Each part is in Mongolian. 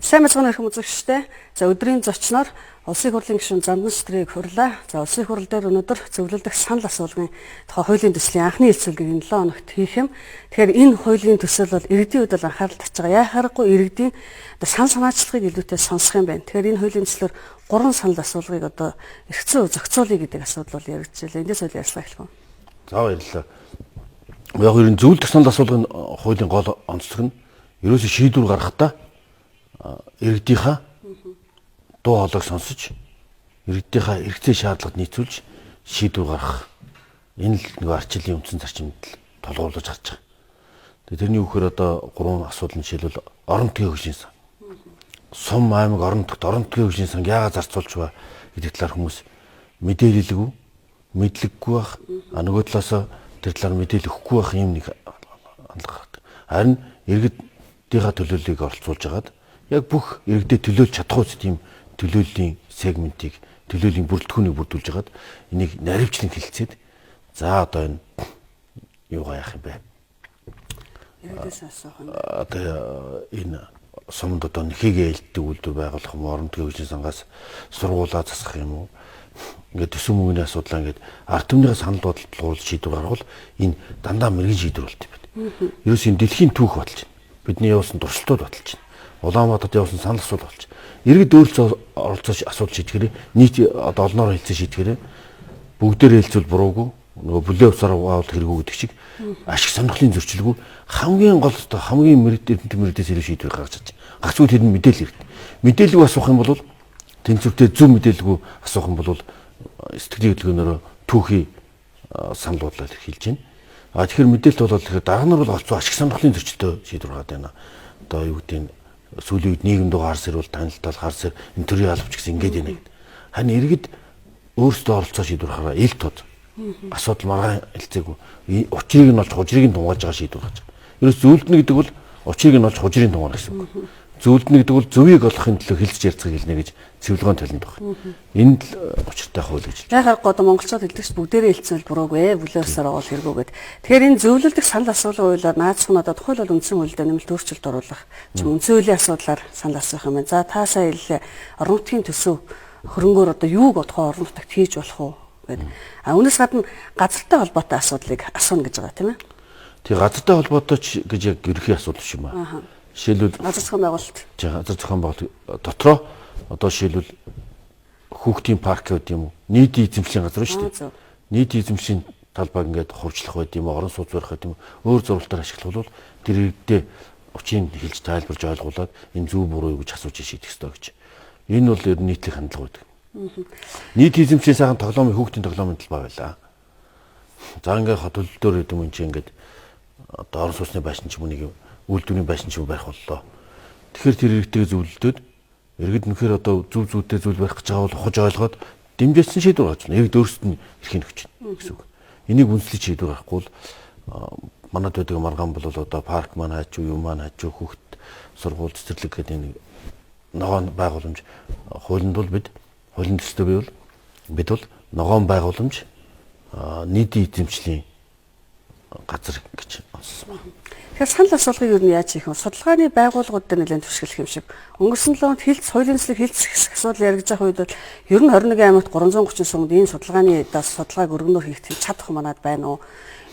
Сайн мэцгэн өрхөм үзэгчтэй. За өдрийн зочноор Улсын хурлын гишүүн Зандан Сэтрийг хурлаа. За улсын хурал дээр өнөөдөр зөвлөлдөх санал асуулгын тухай хуулийн төслийн анхны хэлцүүлгийг 7 хоногт хийх юм. Тэгэхээр энэ хуулийн төсөл бол иргэдийн хувьд анхаарал татж байгаа. Яхаарахгүй иргэдийн санал санаачлагыг илүүтэй сонсох юм байна. Тэгэхээр энэ хуулийн төслөөр 3 санал асуулгыг одоо эргэцэн зохицуулъя гэдэг асуудал бол яригдчихлээ. Эндээс үл ярьцлага хэлэх юм. За баярлалаа. Яг ер нь зөвлөлдөх санал асуулгын хуулийн гол онцлог нь ерөөсөө шийдвэр гаргахдаа иргэдийнхаа дуу хоолойг сонсож иргэдийнхаа эрхцээ шаардлагад нийцүүлж шийдвэр гаргах. Энэ л нэг арчлалын үндсэн зарчимд тулгуурлаж харж байгаа. Тэгээ тэрний үхээр одоо 3 асуудал нь жишээлбэл орон нутгийн хөгжлийн сан. Сум аймаг орон нутгийн хөгжлийн сан яагаад зарцуулж байгаа гэдэг талаар хүмүүс мэдээлэлгүй, мэдлэггүй байх. Нөгөө талаас тэр талаар мэдээлэл өгөхгүй байх юм нэг хандлага. Харин иргэдийнхаа төлөөллийг оролцуулж хагаад яг бүх иргэдэд төлөөлж чадахгүй тийм төлөөллийн сегментийг, төлөөллийн бүрэлдэхүүнийг бүрдүүлж хагаад энийг наривчлан хэлцээд за одоо энэ юугаа яах юм бэ? Иргэдээс асуух юм. Одоо энэ сумд одоо нэхийгээ ээлтдэг үйлдвэр байгуулах юм, орон нутгийн хөгжлийн сангаас сургуулаа засах юм уу? Ингээд төсөв мөнгөний асуудлаа ингээд ард түмнийхээ санал бодлогоор шийдвэр гаргавал энэ дандаа мэрэгэн шийдвэр болт юм байна. Ерөөс энэ дэлхийн түүх баталж байна. Бидний явуулсан туршилтууд баталж байна. Улаанбаатарт явуулсан санал асуул болж. Иргэд өөрсдөө оролцож асуудал шийдэхээр нийт одоо олноор хэлцээ шийдэхээр бүгдээр хэлцүүл буруугүй нөгөө бүлээн усаар аваад хэрэггүй гэдэг шиг ашиг сонирхлын зөрчилгүй хамгийн гол одоо хамгийн мэрэгдээс илүү шийдвэр гаргаж чадчих. Гацгүй тэр мэдээлэл хэрэгтэй. Мэдээлэлгүй асуух юм бол тэнцвэртэй зөв мэдээлэлгүй асуух юм бол сэтгэлийн хөдөлгөөнөөр түүхий санал бодлоо хэлж байна. Тэгэхээр мэдээлэлт бол дарга нар бол олцоо ашиг сонирхлын зөрчилтэй шийдвэр гаргаад байна. Одоо юу гэдэг нь сүүлийн үед нийгэмд байгаа хар сэрүүл танилцал хар сэр энэ төрлийн албач гэсэн ингэж байна. Харин иргэд өөрсдөө оролцоо шийдвэр гаргаа ил тод асуудал маргаан хэлцээгүй учрыг нь олж хужрыг нь тунгааж байгаа шийдвэр гаргаж байгаа. Ерөөс зөвлөднө гэдэг бол учрыг нь олж хужрыг нь тунгаана гэсэн үг. Зөвлөднө гэдэг бол зөвийг олохын төлөө хэлж ярьцгааг хэлнэ гэж цэвэрлэгэн талент байна. Энэ л учиртай хууль гэж. Яхаар одоо монголчууд хэлдэгч бүгдээрээ хэлцвэл буруугүй бүлээсээр оол хэрэггүйгээд. Тэгэхээр энэ зөвлөлдөх санал асуулгын хуулиар наадах нь одоо тухайлбал үндсэн хуулиудаа нэмэлт өөрчлөлт оруулах юм үндсэн хуулийн асуудлаар санал асуух юм байна. За та сая хэллээ орон нутгийн төсөв хөрөнгөөр одоо юуг бодохоо орон нутагт хийж болох уу гэдэг. Үүнээс гадна газартай холбоотой асуудлыг асууна гэж байгаа тийм ээ. Тэгээ газартай холбоотой гэж яг ерөнхий асуудал шүү маа. Жишээлбэл газар зохион байгуулалт. Газар зохион байгуулалт дотроо одоо жишээлбэл хүүхдийн парк гэдэг юм уу? Нийтийн эзэмшлийн газар шүү дээ. Нийтийн эзэмшлийн талбайг ингээд хувьчлах байд юм уу? Орон сууц барих гэдэг юм уу? Өөр зурвалтаар ашиглах бол тэр иргэдээ учрыг хэлж тайлбарж ойлгуулад энэ зөв буруу юу гэж асууж шийдэх ёстой гэж. Энэ бол ер нь нийтлэг хандлага байдаг. Нийтийн эзэмшлийн сайхан тоглоомын хүүхдийн тоглоомын талбай байлаа. За ингээд хөдөлтөөр гэдэг юм чи ингээд одоо орон сууцны байшин ч юм уу нэг үйлдвэрийн байшин ч барих боллоо. Тэгэхээр тэр иргэдээ зөвлөлдөөд иргэд нөхөр одоо зөв зүйтэй зүйл барих гэж байгаа бол ухаж ойлгоод дэмжсэн шийдвэр гаргаж байна. Иргэд өөрсдөд нь эрхийг өгч байна гэсэн үг. Энийг үнслэж шийдвэр гаргахгүй бол манад байдаг маргаан бол одоо парк маань хаач юу маань хаач хүүхд сургууль цэцэрлэг гэдэг нэг ногоон байгууламж хуулинд бол хуулийн төстэй бид бол ногоон байгууламж нийтийн эзэмшлийн газар гэж онцлсан байна. Тэгэхээр санал асуулгыг юу яаж хийх вэ? Судалгааны байгууллагууд дээр нэлээд туршилт юм шиг. Өнгөрсөн 7 хоногт хуулийн төслийг хэлцэх асуудал яригдж байгаа үед бол ер нь 21 аймагт 330 сумд энэ судалгааг өргөнөөр хийх чадах манад байна уу?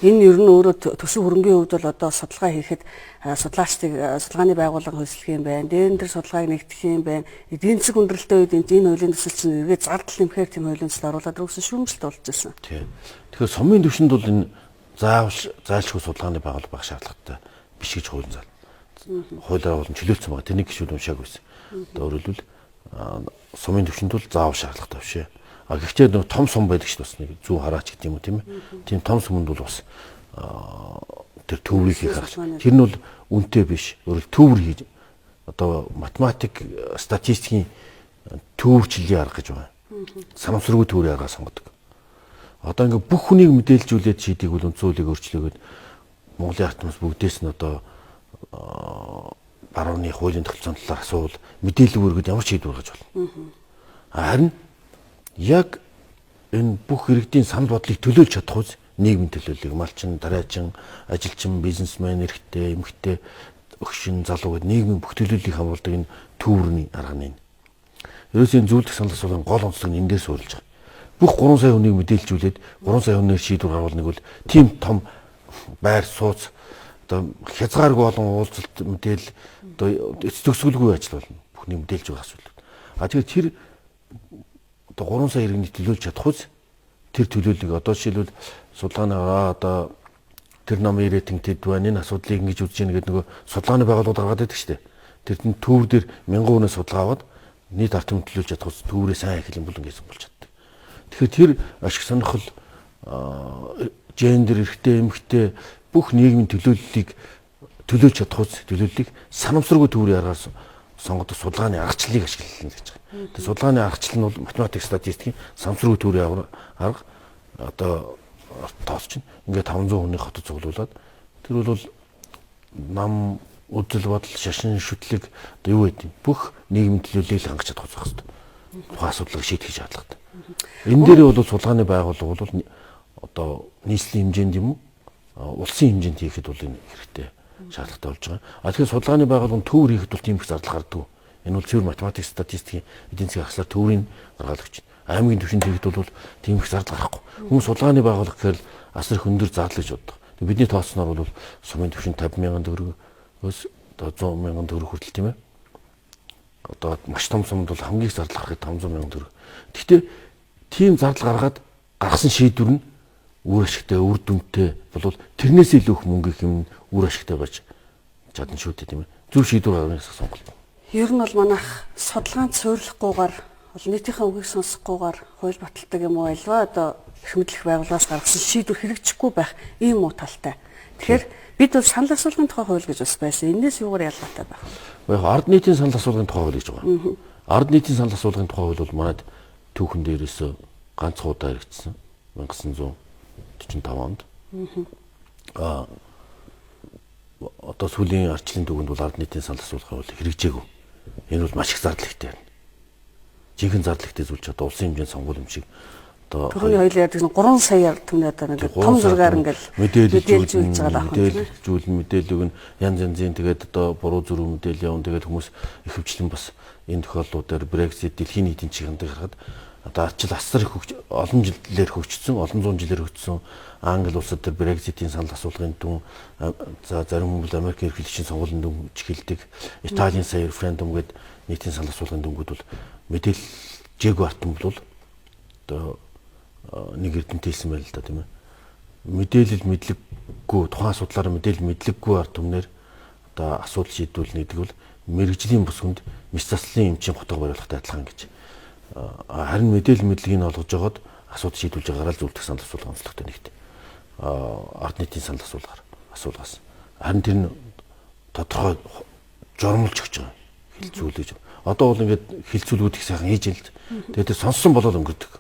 Энэ ер нь өөрөө төсөв хөрөнгийн хувьд бол одоо судалгаа хийхэд судалгааны байгууллага хөсөлгөх юм байна. Дээр судалгааг нэгтгэх юм байна. Эдийн засаг хүндрэлтэй үед энэ хуулийн төсөл чинь эргээд зардал нэмэхээр тийм хуулийн төсөл оруулаад өгсөн шүүмжлэлт болж ирсэн. Тийм. Тэгэхээр сумын түвшинд бол энэ зайлшгүй судалгааны байгууллага байх шаардлагатай биш гэж хууль зал. Хуулиар болон чөлөөлсөн байгаа. Тэрнийг гişүүд уншаагүй байсан. Одоо өөрөлдвөл сумын түвшинд бол заавал шаардлагатай биш. Гэхдээ нэг том сум байдаг шүү дээ. Нэг 100 хараач гэдэг юм уу тийм ээ. Тийм том сумд бол бас тэр төврийг хийх хараач. Тэр нь бол үнэтэй биш. Өөрөлд төвөр хийж одоо математик статистикийн төвөрчлөлийн арга гэж байна. Санамсаргүй төврийн арга сонгодог. Одоо ингээ бүх хүнийг мэдээлжүүлээд шийдийг бол үндсүүлийг өөрчлөөгээд Монголын ард түмс бүгдээс нь одоо барууны хуулийн тогтолцоон талаар асуувал мэдээлэл өргөд ямар шийдвэр гаргаж болно. Харин яг энэ бүх иргэдийн санал бодлыг төлөөлж чадах үз нийгмийн төлөөллийг малчин, дараачин, ажилчин, бизнесмен, эрэгтэй, эмэгтэй, өгшин, залуу гэдэг нийгмийн бүх төлөөллийг хамруулдаг энэ төвөрний арга нь. Ерөөсөө зөвлөлт санал асуулгын гол онцлог нь энэ дээр суурилж байгаа. Бүх 3 сая хүнийг мэдээлжүүлээд 3 сая хүнээр шийдвэр гаргуулныг бол тийм том байр сууц одоо хязгааргүй олон уулзалт мэдээлэл одоо эц төгсгөлгүй ажил болно. Бүхний мэдээлж байгаа асуудал. Тэгэхээр тэр одоо 3 сая иргэний төлөөлж чадах үз тэр төлөөллийг одоо жишээлбэл судалгаанаа одоо тэр намын рейтинг тэд байна энэ асуудлыг ингэж үзэж яах гэдэг нөгөө судалгааны байгууллагууд гаргаад байдаг шүү дээ. Тэр төв дээр 1000 хүнээс судалгаа аваад нийт ард түмэнд төлөөлж чадах үз төврээ сайн эхлэн болон гэсэн болж чаддаг. Тэгэхээр тэр ашиг сонирхол гендер эрхтэй эмэгтэй бүх нийгмийн төлөөллийг төлөөж чадах үз төлөөллийг санамсаргүй төврийн аргаар сонгодог судалгааны аргачлалыг ашиглана гэж байгаа. Тэр судалгааны аргачлал нь бол математик статистикийн санамсаргүй төврийн арга одоо тоос чинь ингээд 500 хүний хотод цуглуулад тэр бол нам үдэл бодол шашин шүтлэг одоо юу гэдэг бүх нийгмийн төлөөллийг хангаж чадах хэрэгтэй. Тухайн асуудлыг шийдэх шаардлагатай. Энэ дээр бол судалгааны байгууллага бол одоо нийслэлийн хэмжээнд юм уу улсын хэмжээнд хийхэд бол энэ хэрэгтэй шаардлагатай болж байгаа. Тэгэхээр судалгааны байгууллага төвөр хийхэд бол тийм их зардал гардаг. Энэ бол цэвэр математик статистикийн эдийн засгийн ахслаар төврийн гаргалагч. Аймгийн түвшинд хийхэд бол тийм их зардал гарахгүй. Хүмүүс судалгааны байгууллага гэхээр асар их өндөр зардал гэж боддог. Бидний тооцноор бол сумын түвшинд 50,000 төгрөгөөс одоо 100,000 төгрөг хүртэл тийм ээ. Одоо маш том сумд бол хамгийн их зардал гаргахад 500,000 төгрөг. Гэхдээ тийм зардал гаргаад гаргасан шийдвэр нь үр ашигтай, үр дүнтэй болвол тэрнээс илүү их мөнгө хэм үр ашигтай байж чадна шүү дээ тийм ээ. Зөв шийдвэр гаргахыг сонголт. Ер нь бол манайх судалгаанд суйрлахгүйгээр бол нийтийнхээ үгийг сонсохгүйгээр хууль баталдаг юм уу альва одоо их мэдлэх байгууллагаас гаргасан шийдвэр хэрэгжихгүй байх ийм уу талтай. Тэгэхээр бид бол санал асуулгын тухай хууль гэж бас байсан. Энээс юугаар ялгаатай байх вэ? Яг ард нийтийн санал асуулгын тухай хууль гэж байгаа. Ард нийтийн санал асуулгын тухай хууль бол манайд түүхэн дээрээс ганц удаа хэрэгжсэн 1945 онд. Одоо сүүлийн арчлын түүхэнд бол ард нийтийн санал асуулгын хууль хэрэгжээгүй. Энэ бол маш их зардал ихтэй байна. Жинхэнэ зардал ихтэй зүйл ч одоо улсын хэмжээнд сонгуул юм шиг одоо түрүүний хоёул ярьдаг нь 3 сая түмний одоо нэг том зургаар ингээл мэдээлж байгаа байх юм. Мэдээлэл өгнө янз янзын тэгээд одоо буруу зүрх мэдээлэл явна тэгээд хүмүүс их хвчлэн бас энэ тохиолдлуудаар Brexit дэлхийн нийтийн чиглэлд гарахад одоо ачаал асар их олон жилээр хөгжсөн, олон зуун жилээр хөгжсөн Англи улсад тэр Brexit-ийн санал асуулгын дүн за зарим хүмүүс Америк эрхлэгчийн сонгуулийн дүн чиглэлдэг Италийн сая референдум гээд нийтийн санал асуулгын дүнгууд бол мэдээлжээгүй артан бол одоо нэг эрдэмтэй хэлсэн байл л да тийм ээ. Мэдээлэл мэдлэггүй тухайн асуудлаараа мэдээлэл мэдлэггүй ард түмнэр одоо асуудал шийдвүүлнэ гэдэг бол мэрэгжлийн бус хүнд мэс заслын эмчийн хотог бариулахтай адилхан гэж. Харин мэдээлэл мэдлэгийг олгож жагаад асуудал шийдвүүлж байгаагаар л зөвлөх санал асуулга онцлогтой нэгт. Ард нийтийн санал асуулгаас. Харин тэр нь тодорхой жормолж өгч байгаа. Хилцүүлж. Одоо бол ингээд хилцүүлгүүд их сайхан хийж л. Тэгээд тэр сонссон болоод өнгөрдөг.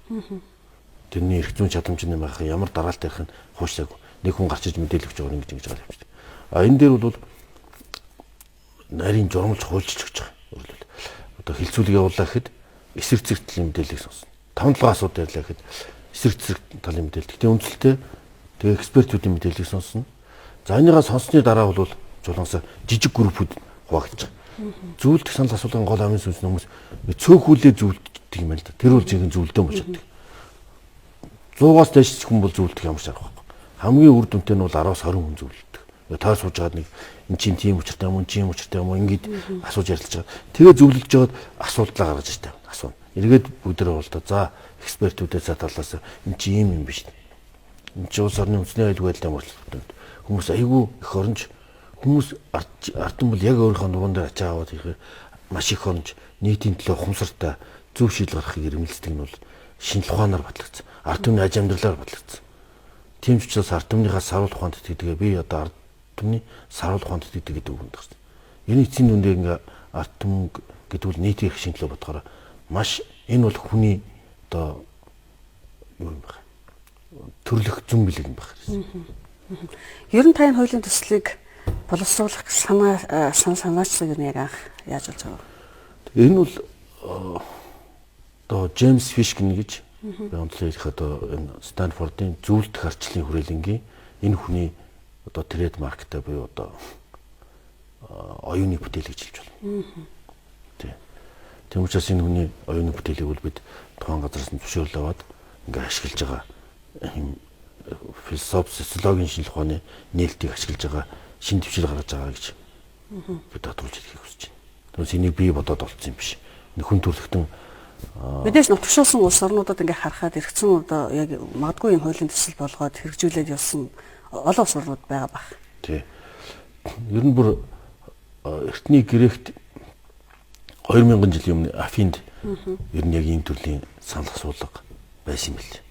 Тэрний эрх зүйн чадамжны байх ямар дараалт ярих нь хуушаагүй. Нэг хүн гарч иж мэдээлэл өгч байгаа юм гэж байгаа юм шиг. Энэ дээр бол нарийн жормолж хуульчилж өгч байгаа. Одоо хилцүүлэг явуулаа гэхэд эсрэг зэрэг талын мэдээллийг сонсно. 5-7 асуудал ярьлаа гэхэд эсрэг зэрэг талын мэдээлэл. Тэгтээ үнэлэлтэй тэгээ экспертүүдийн мэдээллийг сонсно. За энийгээ сонссны дараа бол жулуусаа жижиг группүүд хуваагдаж байгаа. Зөвлөлт санал асуулгын гол амын сүнс хүмүүс цөөхүүлээ зөвлөдөг юм байна л да. Тэр бол жинхэнэ зөвлөдөө болж чаддаг. 100-аас дээш хүн бол зөвлөдөг ямар ч арга байхгүй. Хамгийн үр дүнтэй нь бол 10-аас 20 хүн зөвлөдөг. Таар сууж байгаад нэг эн чинь тийм учиртай юм уу, тийм учиртай юм уу ингээд асууж ярилцж байгаа. Тэгээ зөвлөж жагаад асуудлаа гаргаж ирдэг. Асууна. Эргээд бүгдээ бол та за экспертүүдээс талаас эн чинь ийм юм биш. Эн чинь улс орны үндэсний аюулгүй байдлын мөрөлдөлтөнд хүмүүс айгүй их оронж хүмүүс ардын бол яг өөрийнхөө нуган дээр ачаа аваад ихээр маш их оронж нийтийн төлөө ухамсартай зөв шийдэл гаргахыг эрмэлздэг нь бол шинжлэх ухаанаар батлагдсан. Ард түмний аж амьдралаар батлагдсан. Тийм ч учраас ард түмнийхээ саруул ухаанд итгэдэг. Би одоо ард түмний саруул ухаанд итгэдэг гэдэг үг байна. Энэ эцсийн дүндээ ингээ ард түмэн гэдэг бол нийтийн эрх шинжилгээ бодохоор маш энэ бол хүний одоо юу юм бэ? Төрлөх зүүн билэг юм байна. Ер нь тань хуулийн төслийг боловсруулах санаачсан юм яг анх яаж болж байгаа вэ? Энэ бол одоо Джеймс Фишкин гэж онцлог одоо энэ Стэнфордын зөвлөлт харчлалын хүрээлэнгийн энэ хүний одоо трейдмарктай буюу одоо оюуны бүтээл гэж хэлж байна. Тийм. Тийм учраас энэ хүний оюуны бүтээлийг бол бид тухайн газараас нь зөвшөөрөл аваад ингээ ашиглаж байгаа юм философи, социологийн шинжилгээ ухааны нээлтийг ашиглаж байгаа шин төвшил гаргаж байгаа гэж бид тодруулж хэлхийг хүсэж байна. Тэгвэл энийг бий бодоод олцсон юм биш. Хүн төрөлхтөн мэдээж нутагшуулсан улс орнуудад ингээ харахад эргэцэн одоо яг магадгүй юм хуулийн төсөл болгоод хэрэгжүүлээд явсан олон улс орнууд байгаа бах. Тий. Ер нь бүр эртний Грект 2000 жилийн өмнө Афинд ер нь яг ийм төрлийн санал асуулга байсан юм бэл.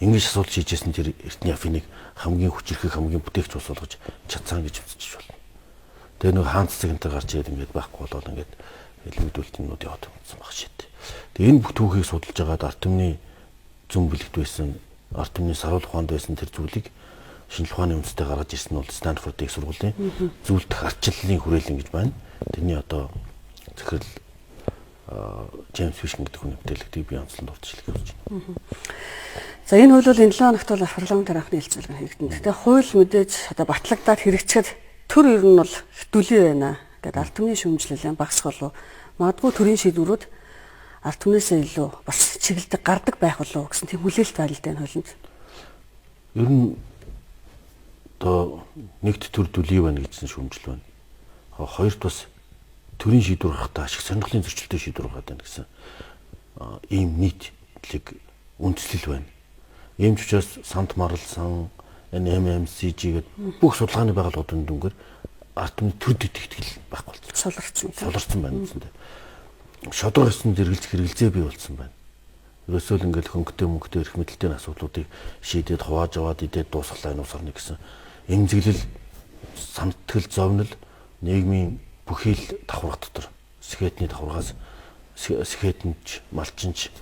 Ингэж асуулт шийжсэн тэр эртний Афиныг хамгийн хүчирхэг хамгийн бүтээгч улс болгож чадсан гэж үзэж байна. Тэгээ нэг хаан цэцэгнтэй гарч ирээд ингээд байхгүй болоод ингээд илмэдүүлтнүүд яваад байсан баг шít. Тэгээ энэ бүх түүхийг судалж байгаад ард түмний зүн бэлэгт байсан, ард түмний саруул ухаанд байсан тэр зүйлийг шинжлэх ухааны үндэстэй гаргаж ирсэн нь бол Стэнфорд их сургуулийн зөвлөлт арчлалын хүрээлэн гэж байна. Тэрний одоо захирал Джеймс Фишн гэдэг хүний бүтээлэгтийг би онцлон дурдж хэлэх гэж байна. За энэ хууль бол энэ 7 хоногт бол парламентаар анхны хэлцүүлэг хийгдэнэ. Гэхдээ хууль мэдээж одоо батлагдаад хэрэгжихэд төр ер нь бол хэвтүүлээ байна. Гэдэг ард түмний шүүмжлэл багасх болов. Магадгүй төрийн шийдвэрүүд ард түмнээсээ илүү бас чиглэлдэг гардаг байх болов гэсэн тийм хүлээлт байна л дээ хуулинд. Ер нь одоо нэгт төр дүлий байна гэсэн шүүмжлэл байна. Хоёрт бас төрийн шийдвэр гаргахдаа ашиг сонирхлын зөрчилтэй шийдвэр гаргаад байна гэсэн ийм нийтлэг үндслэл байна. Ийм ч учраас Сант Марлсан, NMMCG гэдэг бүх судалгааны байгууллагуудын дүнгээр ард түмний төр дэтгэл байхгүй болсон. Солирцсон байна үсэндээ. Шодрог ёсны хэрэгэлзээ бий болсон байна. Ерөөсөө л ингээл хөнгөтэй мөнгөтэй эрх мэдэлтэй асуудлуудыг шийдээд хувааж аваад идээд дуусгалаа энэ ус орны гэсэн эмзэглэл, сантгэл, зовнил нийгмийн бүхий л давхарга дотор сэхэтний давхаргаас сэхэтэнч, малчинч,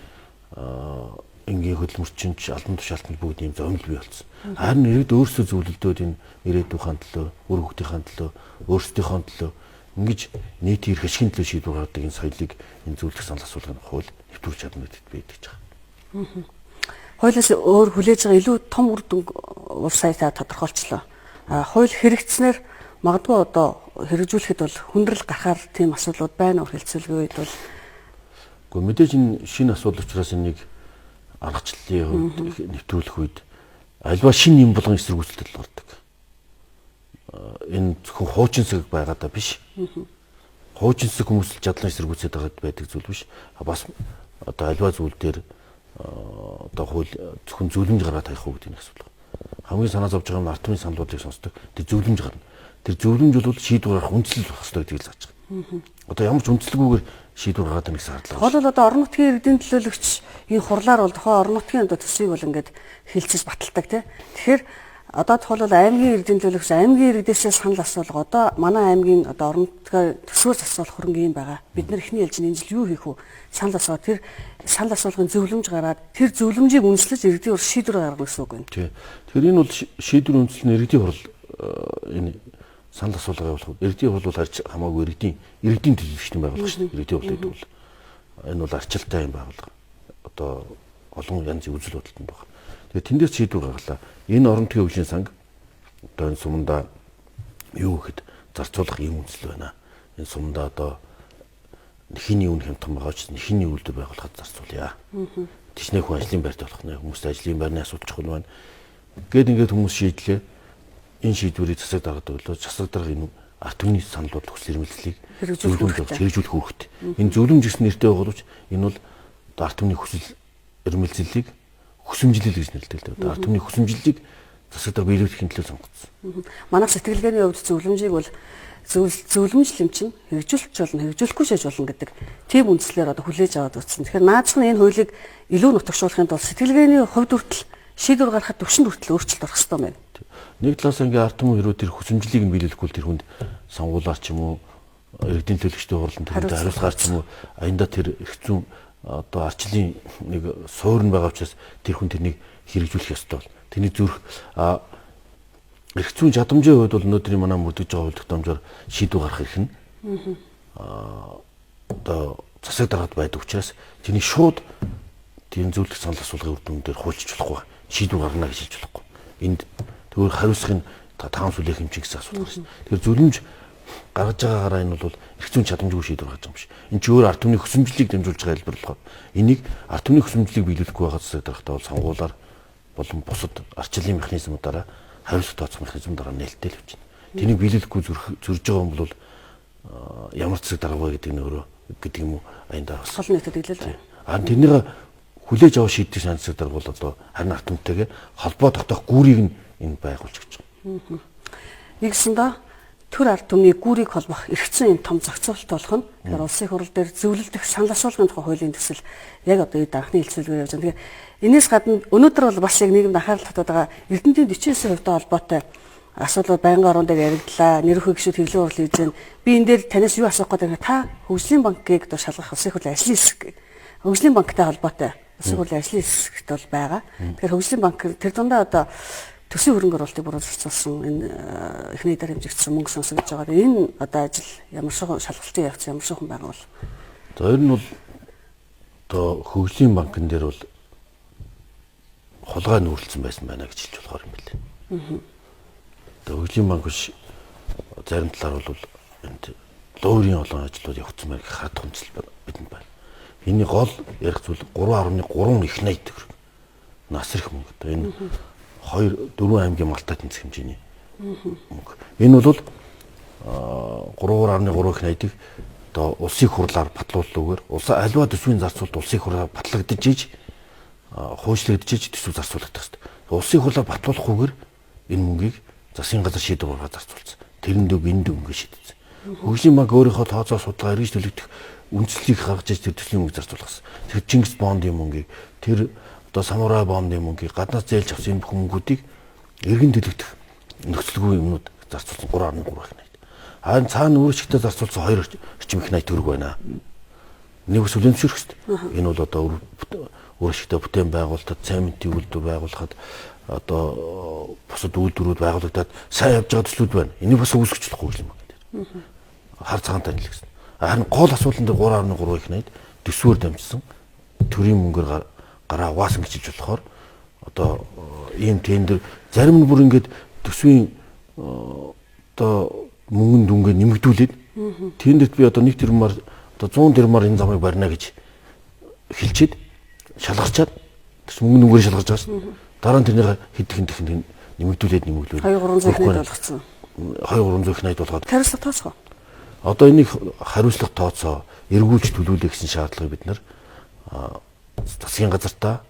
энгийн хөдөлмөрчинч, албан тушаалтанд бүгд ийм зовнил бий болсон. Харин иргэд өөрсдөө зөвлөлдөөд энэ ирээдүйн төлөө, үр хөвгтийн төлөө, өөрсдийнхөө төлөө ингэж нийтийн эрх ашигын төлөө шийдвэр гаргадаг энэ соёлыг энэ зөвлөх санал асуулгын хууль нэвтрүүлж чадна гэдэгт би итгэж байгаа. Хуулиас өөр хүлээж байгаа илүү том үр дүн вебсайтаа тодорхойлчлоо. Хууль хэрэгжснээр магадгүй одоо хэрэгжүүлэхэд бол хүндрэл гарахаар тийм асуудлууд байна уу хэлцүүлгийн үед бол. Гэхдээ мэдээж энэ шинэ асуудал учраас энийг аргачлалын хувьд нэвтрүүлэх үед альва шинэ юм болгон эсэргүүцэлд ордог. Энэ зөвхөн хуучинсаг байгаадаа биш. Хуучинсаг хүмүүс л чадлан эсэргүүцээд байдаг зүйл биш. Бас одоо альва зүйл дээр одоо хууль зөвхөн зөвлөмж гаргаад тавих уу гэдэг нэг асуудал. Хамгийн санаа зовж байгаа нь ард түмний саналуудыг сонсдог. Тэр зөвлөмж гарна. Тэр зөвлөмж бол шийдвэр гаргах үндслэл байх хэрэгтэй гэдгийг л зааж байгаа. Одоо ямар ч үндслэггүйгээр шийдвэр гаргаад байгаа гэсэн хардлага. Гол бол одоо орон нутгийн иргэдийн төлөөлөгч энэ хурлаар бол тохоо орон нутгийн одоо төсвийг бол ингээд хэлцэж баталдаг тийм. Тэгэхээр одоо тухайлбал аймгийн иргэдийн төлөөлөгч аймгийн иргэдээсээ санал асуулга одоо манай аймгийн одоо орон нутгийн төсвөөс асуулах хөрөнгө юм байгаа. Бид нар эхний ээлжинд энэ жил юу хийх вэ? Санал асууад тэр санал асуулгын зөвлөмж гараад тэр зөвлөмжийг үндэслэж иргэдийн хурл шийдвэр гаргах гэсэн үг байна. Тийм. Тэгэхээр энэ бол шийдвэр үндэслэн иргэдийн хурл энэ санал асуулга явуулах. Иргэдийн хурл бол харж хамаагүй иргэдийн төлөвлөгчдийн байгууллага шүү дээ. Иргэдийн хурл гэдэг бол энэ бол арчилтай юм байгууллага. Одоо олон янзын үзэл бодолтод байна. Тэгээ тэндээс шийдвэр гаргалаа. Энэ орон нутгийн хөгжлийн санг одоо энэ сумдаа юу гэхэд зарцуулах юм үндэслэл байна. Энэ сумдаа одоо нэхний үн хямдхан байгаа ч нэхний үйлдэл байгуулахад зарцуулъя. Тичнээ хүн ажлын байрт болох нэ хүмүүст ажлын байрны асуудал чухал байна. Ингээд хүмүүс шийдлээ. Энэ шийдвэрийг засаг даргадаг болоо засаг дарга энэ ард түмний санал бодол хүсэл эрмэлзлийг хэрэгжүүлэх үүрэгтэй. Энэ зөвлөмж гэсэн нэртэй байгуулж энэ бол ард түмний хүсэл эрмэлзлийг хүсэмжлэл гэж нэрлэдэг л дээ. Ард түмний хүсэмжлэлийг засаг дарга биелүүлэхийн төлөө сонгогдсон. Манайх сэтгэлгээний хувьд зөвлөмжийг бол зөвлөмж лэмчин хэрэгжүүлж болно, хэрэгжүүлэхгүй шээж болно гэдэг тийм үндслээр одоо хүлээж аваад утсан. Тэгэхээр наадах нь энэ хуулийг илүү нутагшуулахын тулд сэтгэлгээний хувьд хүртэл шийдвэр гаргахад төвшөнд хүртэл өөрчлөлт орох хэрэгтэй байна. Нэг талаас ингээ ард түмэн хэрэг тэр хүсэмжлэлийг нь биелүүлэхгүй тэр хүнд сонгуулаар ч юм уу иргэдийн төлөвчтэй хурлын төлөвөнд хариуцгаар ч юм уу аянда тэр эрхцүүн одоо арчлын нэг суурь нь байгаа учраас тэр хүн тэрнийг хэрэгжүүлэх ёстой бол. Тэрний зүрх эрхцүүн чадамжийн хувьд бол өнөөдрийн манай мөрдөж байгаа хууль тогтоомжоор шийдвэр гаргах эрх нь одоо засаг даргад байдаг учраас тэрний шууд тийм зөвлөх санал асуулгын үр дүн дээр хуульчих болохгүй. Шийдвэр гаргана гэж хэлж болохгүй. Энд тэгвэл хариуцахын таван сүлээ хэмжих гэсэн асуудал гарсан. Тэгэхээр зөвлөмж гаргаж байгаагаараа энэ бол эрх зүйн чадамжгүй шийдвэр гаргаж байгаа юм биш. Энэ ч өөр ард түмний хөсөмжлөлийг дамжуулж байгаа хэлбэр болохоор энийг ард түмний хөсөмжлөлийг биелүүлэхгүй байгаа зэрэг дарахтаа бол сонгуулиар болон бусад арчлалын механизмуудаараа хариуцлага тооцох механизмудаараа нээлттэй л явж байна. Тэнийг биелүүлэхгүй зөрж байгаа юм бол ямар цэцэг дарга вэ гэдэг нь өөрөө гэдэг юм уу аяндаа бас Хол нийтэд хэлээ л. тэрнийг хүлээж авах шийдвэр санацдаг дарга бол одоо харин ард түмтэйгээ холбоо тогтоох гүүрийг энэ байгуулж гэж байгаа. Нэгсэндээ төр ард түмний гүүрийг холбох эрх зүйн том зохицуулалт болох нь тэгэхээр улсын хурал дээр зөвлөлдөх санал асуулгын тухай хуулийн төсөл яг одоо энэ анхны хэлцүүлгээр явж байгаа. Тэгэхээр энэс гадна өнөөдөр бол бас яг нийгэмд анхаарал татаад байгаа Эрдэнэтийн 49% холбоотой асуудлууд байнгын орон дээр яригдлаа. Нэр хөө гişүүд хэвлэл урал хийж байна. Би энэ дээр танаас юу асуух гэдэг нь та хөгжлийн банкыг дор шалгах улсын хурлын ажлын хэсэг. Хөгжлийн банктай холбоотой улсын хурлын ажлын хэсэгт бол байгаа. Тэгэхээр хөгжлийн банк тэр дундаа одоо төсвийн хөрөнгө оруулалтыг буруу зарцуулсан энэ эхний дараа хэмжигдсэн мөнгө сонсгож байгаа. Энэ одоо ажил ямар шиг шалгалтын явц ямар шиг хүн байгаа бол. За ер нь бол одоо хөгжлийн банкн дээр бол хулгай нүүрлсэн байсан байна гэж хэлж болохоор юм билээ. Одоо хөгжлийн банк биш зарим талаар бол энд луурын олон ажлууд явагдсан байх хардх үндэслэл бидэнд байна. Энийн гол ярих зүйл 3.3 их 80 төгрөг. Нас ирэх мөнгө. Одоо энэ 2-4 аймгийн малтаа тэнцэх хэмжээний мөнгө. Энэ бол 3.3 их 80-ыг одоо улсын хурлаар батлууллагаар аливаа төсвийн зарцуулалт улсын хурлаар батлагдаж иж хуучлагдаж иж төсөв зарцуулагдах хэрэгтэй. Улсын хурлаар батлуулахгүйгээр энэ мөнгийг засгийн газар шийдвэр гаргаад зарцуулсан. Тэрэн дөг энэ дөнгө шийдсэн. Хөгжлийн банк өөрийнхөө тооцоо судалгаа эргэж төлөгдөх үндслийг гаргаж иж тэр төслийн мөнгө зарцуулсан. Тэр Чингис бондын мөнгийг тэр одоо самурай бондын мөнгийг гаднаас зээлж авсан энэ бүх мөнгүүдийг эргэн төлөгдөх нөхцөлгүй юмнууд зарцуулсан 3.3 их 80. Харин цаана өөр чигтээ зарцуулсан 2 орчим их 80 төгрөг байна. Нэг ус үлэмжшэрх хэрэгтэй. Энэ бол одоо өөр чигтээ бүтээн байгуулалтад цементийн үйлдвэр байгуулахад одоо бусад үйлдвэрүүд байгуулагдаад сайн явж байгаа төслүүд байна. Энийг бас үүсгэж болохгүй юм байна. Хар цагаантай л гэсэн. Харин гол асуудал дээр 3.3 их 80 төсвөр дамжсан төрийн мөнгөөр гараа угаасан гэж хэлж болохоор одоо ийм тендер зарим нь бүр ингээд төсвийн одоо мөнгөнд дүнгээ нэмэгдүүлээд тендерт би одоо 1 тэрмаар одоо 100 тэрмаар энэ замыг барина гэж хэлчихэд шалгарчаад төс мөнгө нүгээр шалгарч байгаа шин. Дараа нь тэрнийг хэд нэмэгдүүлээд 2-300 их 80 болгоцсон. 2-300 их 80 болгоод Хариуцлага тооцоо. Одоо энийг хариуцлага тооцоо эргүүлж төлүүлэх гэсэн шаардлагыг бид нар засгийн газартаа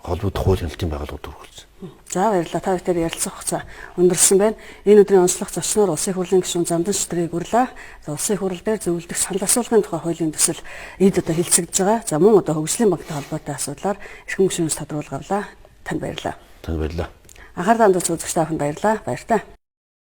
холбогдох хуулийн хэлтийн байгууллагад хүргэлцсэн. За баярлалаа. Та бүхэн ярилцах хугацаа өндөрлсөн байна. Энэ өдрийн онцлог зочноор улсын хурлын гишүүн Замдан Шидрийг хүрлээ. За улсын хурал дээр зөвлөдөх санал асуулгын тухай хуулийн төсөл эд одоо хэлцэгдэж байгаа. За мөн одоо хөгжлийн банктай холбоотой асуудлаар эрхэм гишүүнээс тодруулга авлаа. Танд баярлалаа. Танд баярлалаа. Анхаарал хандуулж үзэгч та бүхэнд баярлалаа. Баяр та.